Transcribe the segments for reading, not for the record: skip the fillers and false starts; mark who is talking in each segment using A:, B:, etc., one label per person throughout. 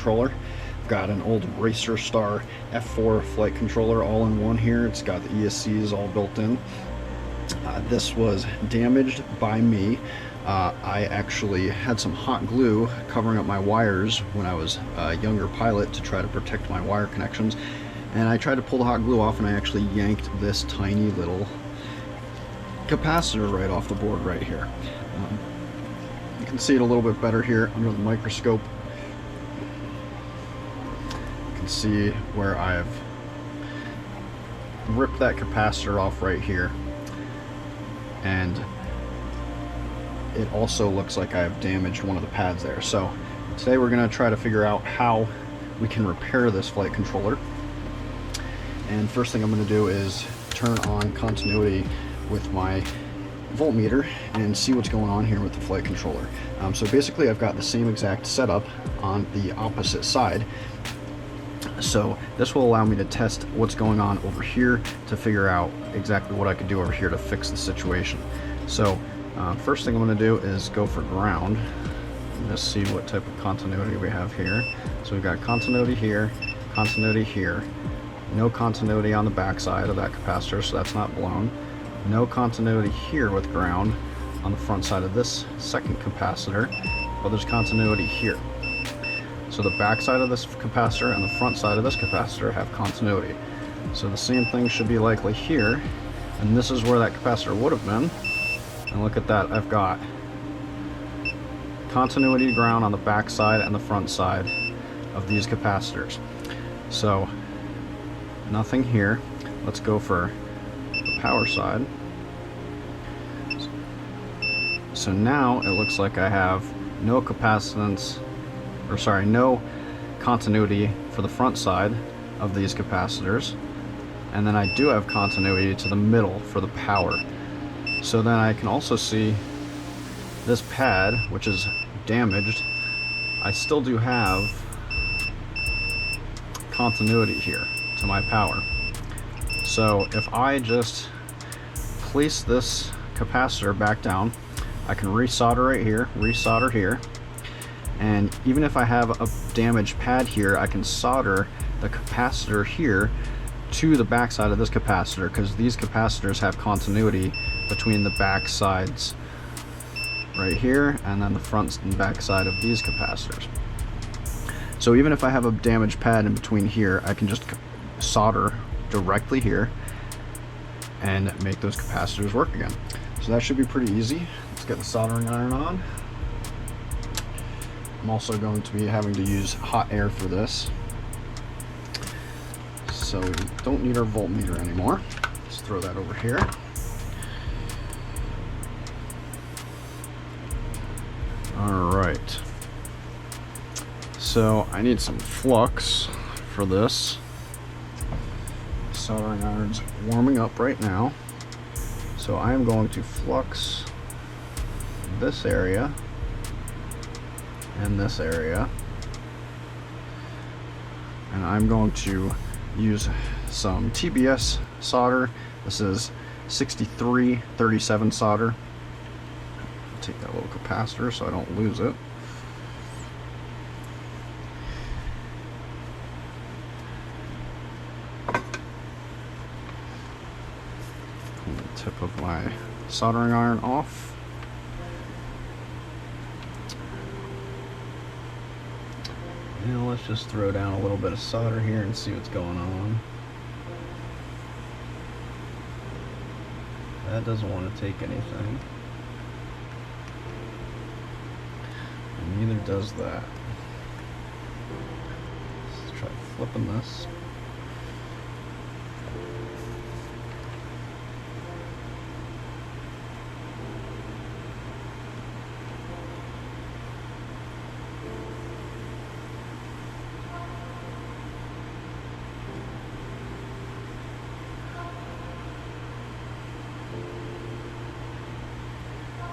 A: controller. I've got an old Racerstar F4 flight controller all in one here. It's got the ESCs all built in. This was damaged by me. I actually had some hot glue covering up my wires when I was a younger pilot to try to protect my wire connections, and I tried to pull the hot glue off and I actually yanked this tiny little capacitor right off the board right here. You can see it a little bit better here under the microscope. You can see where I've ripped that capacitor off right here, and it also looks like I've damaged one of the pads there. So today we're going to try to figure out how we can repair this flight controller. And first thing I'm going to do is turn on continuity with my voltmeter and see what's going on here with the flight controller. So basically I've got the same exact setup on the opposite side. So this will allow me to test what's going on over here to figure out exactly what I could do over here to fix the situation. So first thing I'm going to do is go for ground and just see what type of continuity we have here. So we've got continuity here, no continuity on the back side of that capacitor, so that's not blown. No continuity here with ground on the front side of this second capacitor, but there's continuity here. So the back side of this capacitor and the front side of this capacitor have continuity. So the same thing should be likely here, and this is where that capacitor would have been. And look at that, I've got continuity ground on the back side and the front side of these capacitors. So nothing here. Let's go for the power side. So now it looks like I have no capacitance, or sorry, no continuity for the front side of these capacitors, and then I do have continuity to the middle for the power. So then I can also see this pad, which is damaged. I still do have continuity here to my power. So if I just place this capacitor back down, I can resolder right here, resolder here, and even if I have a damaged pad here, I can solder the capacitor here to the back side of this capacitor, because these capacitors have continuity between the back sides right here and then the front and back side of these capacitors. So even if I have a damaged pad in between here, I can just solder directly here and make those capacitors work again. So that should be pretty easy. Let's get the soldering iron on. I'm also going to be having to use hot air for this, so we don't need our voltmeter anymore. Let's throw that over here. Alright, so I need some flux for this. Soldering iron's warming up right now, so I am going to flux this area and this area, and I'm going to use some TBS solder. This is 6337 solder. Take that little capacitor so I don't lose it. Pull the tip of my soldering iron off. Now let's just throw down a little bit of solder here and see what's going on. That doesn't want to take anything. And neither does that. Let's try flipping this.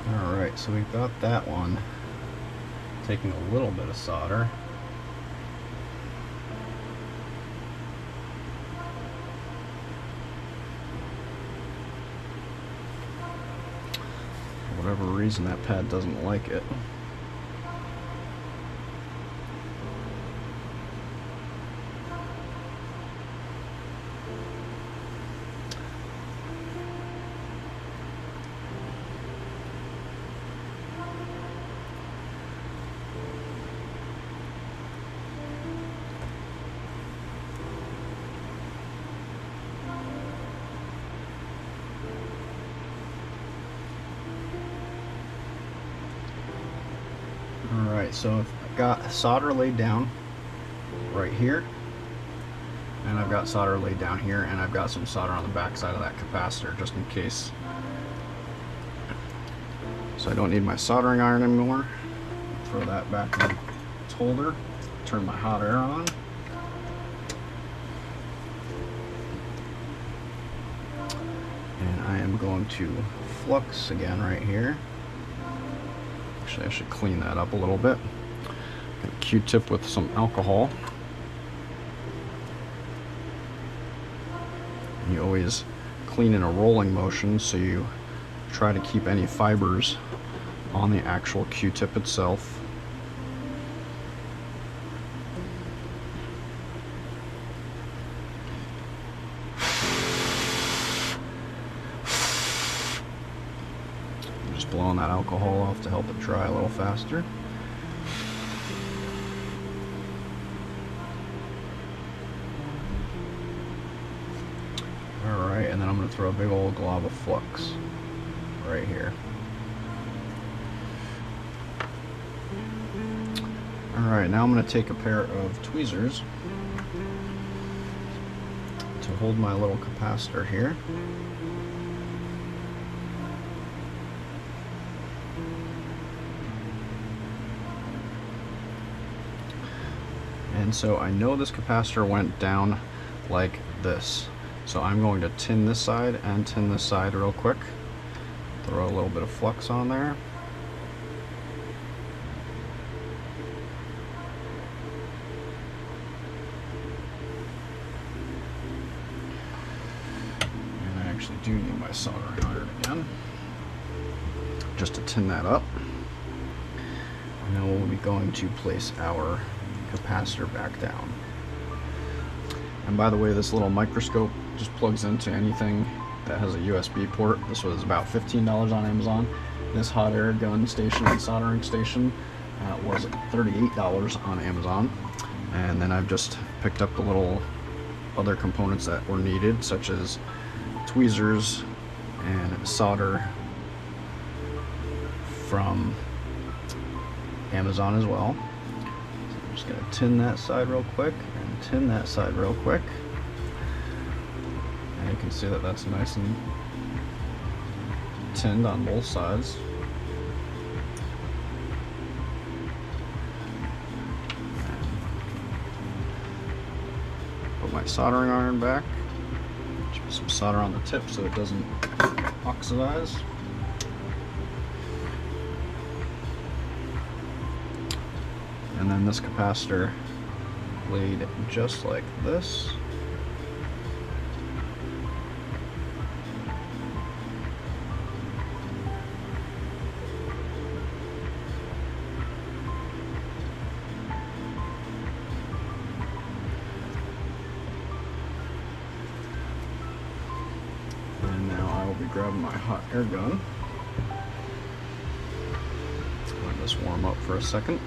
A: Alright, so we've got that one taking a little bit of solder. For whatever reason, that pad doesn't like it. So I've got solder laid down right here, and I've got solder laid down here, and I've got some solder on the back side of that capacitor just in case. So I don't need my soldering iron anymore. Throw that back in its holder, turn my hot air on. And I am going to flux again right here. Actually, I should clean that up a little bit. Got a Q-tip with some alcohol. And you always clean in a rolling motion, so you try to keep any fibers on the actual Q-tip itself. Just blowing that alcohol off to help it dry a little faster. Alright, and then I'm going to throw a big old glob of flux right here. Alright, now I'm going to take a pair of tweezers to hold my little capacitor here. And so I know this capacitor went down like this. So I'm going to tin this side and tin this side real quick. Throw a little bit of flux on there. And I actually do need my soldering iron again, just to tin that up. And then we'll be going to place our capacitor back down. And by the way, this little microscope just plugs into anything that has a USB port. This was about $15 on Amazon. This hot air gun station and soldering station was $38 on Amazon. And then I've just picked up the little other components that were needed, such as tweezers and solder from Amazon as well. So I'm just going to tin that side real quick and tin that side real quick. And you can see that that's nice and tinned on both sides. Put my soldering iron back. Just put some solder on the tip so it doesn't oxidize. And then this capacitor laid just like this. And now I will be grabbing my hot air gun. Let this warm up for a second.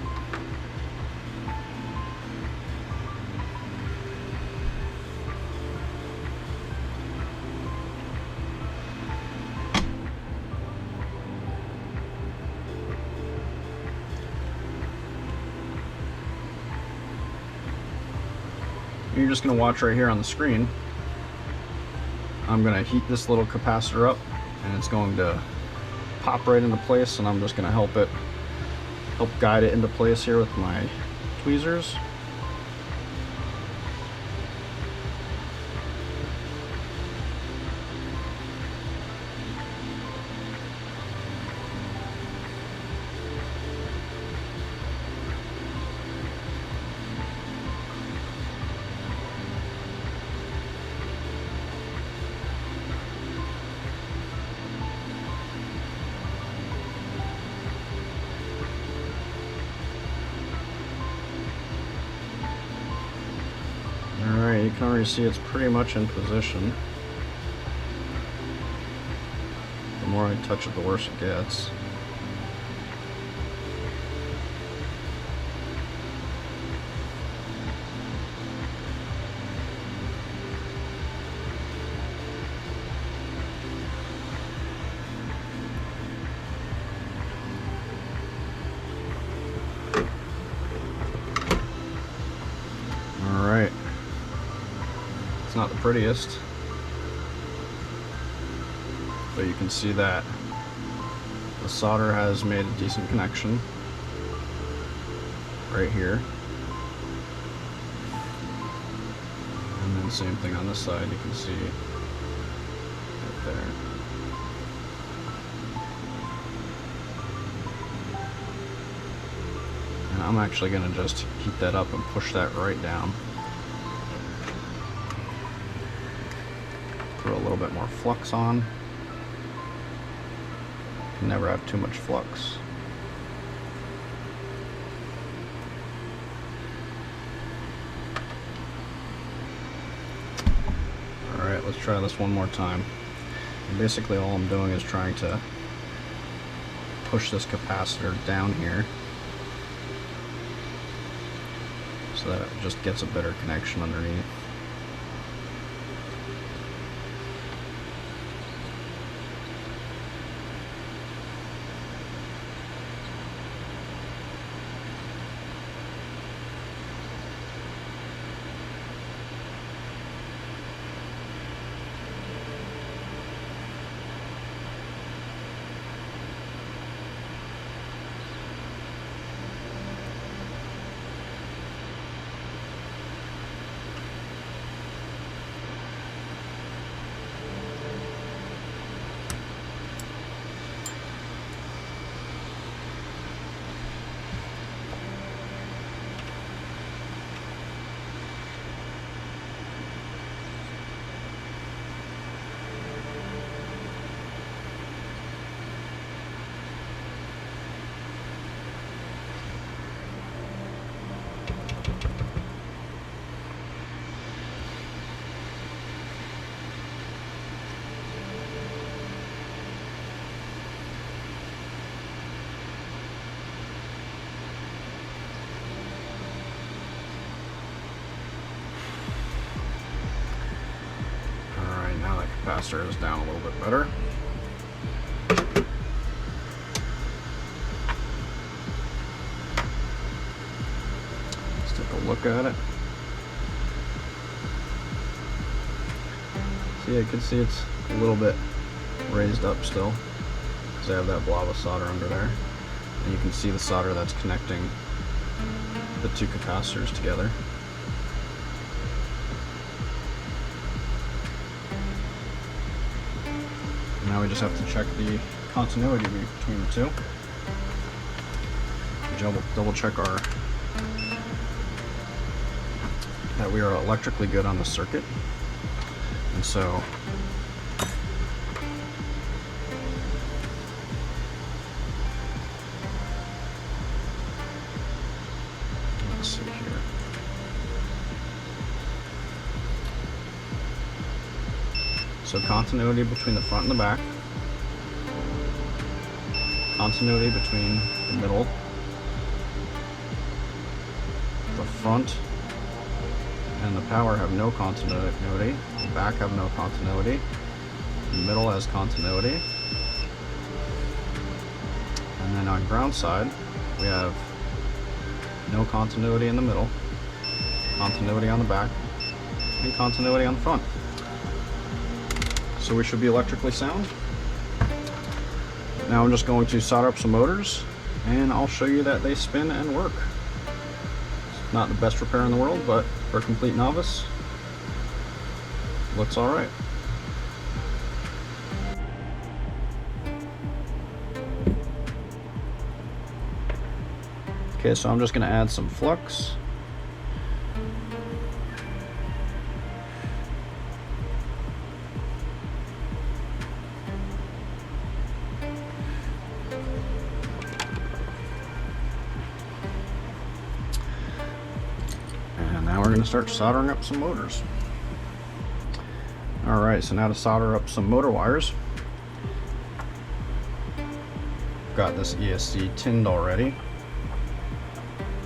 A: You're just going to watch right here on the screen. I'm going to heat this little capacitor up and it's going to pop right into place, and I'm just going to help guide it into place here with my tweezers. Alright, you can already see it's pretty much in position. The more I touch it, the worse it gets. It's not the prettiest, but you can see that the solder has made a decent connection right here. And then same thing on this side, you can see right there. And I'm actually going to just heat that up and push that right down. Throw a little bit more flux on. Can never have too much flux. Alright, let's try this one more time. And basically all I'm doing is trying to push this capacitor down here so that it just gets a better connection underneath. Capacitor is down a little bit better. Let's take a look at it. See, I can see it's a little bit raised up still because I have that blob of solder under there. And you can see the solder that's connecting the two capacitors together. Now we just have to check the continuity between the two. Double check that we are electrically good on the circuit. And so let's see here. So continuity between the front and the back, continuity between the middle, the front and the power have no continuity, the back have no continuity, the middle has continuity, and then on ground side we have no continuity in the middle, continuity on the back, and continuity on the front. So we should be electrically sound. Now I'm just going to solder up some motors and I'll show you that they spin and work. It's not the best repair in the world, but for a complete novice, looks alright. Okay, so I'm just going to add some flux. Now we're going to start soldering up some motors. Alright, so now to solder up some motor wires. Got this ESC tinned already,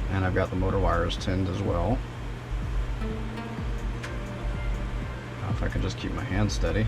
A: and I've got the motor wires tinned as well. Now if I can just keep my hand steady.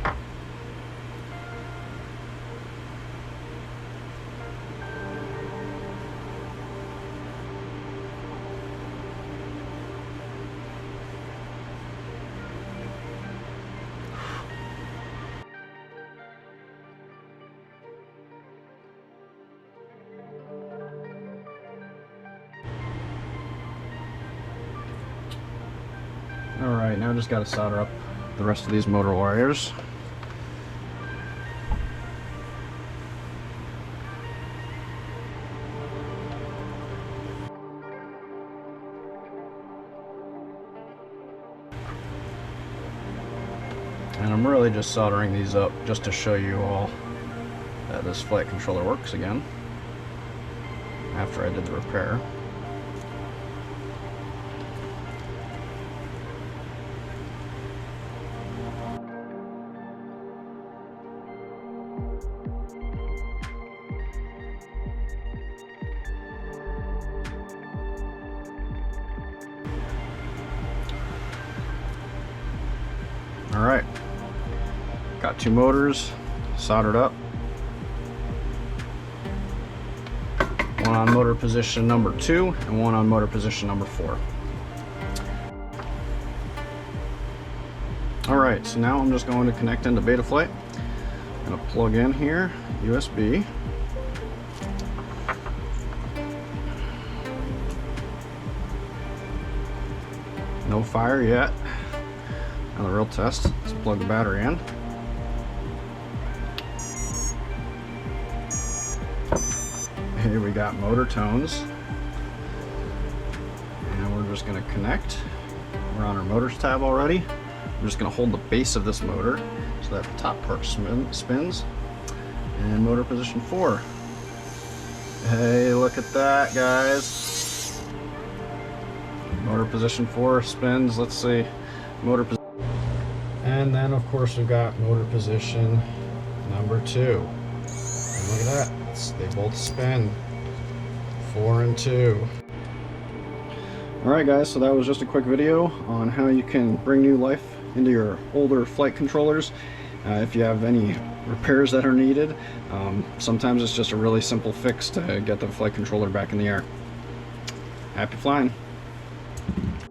A: Alright, now just got to solder up the rest of these motor wires. And I'm really just soldering these up just to show you all that this flight controller works again after I did the repair. Alright, got two motors soldered up. One on motor position number 2 and one on motor position number 4. Alright, so now I'm just going to connect into Betaflight. I'm going to plug in here, USB. No fire yet. Now the real test, let's plug the battery in. Here we got motor tones. And we're just going to connect. We're on our motors tab already. We're just going to hold the base of this motor so that the top part spins. And motor position 4. Hey, look at that, guys. Motor position 4 spins. Let's see. Motor position. And then, of course, we've got motor position number 2. And look at that. They both spin. 4 and 2. Alright guys, so that was just a quick video on how you can bring new life into your older flight controllers. If you have any repairs that are needed, sometimes it's just a really simple fix to get the flight controller back in the air. Happy flying!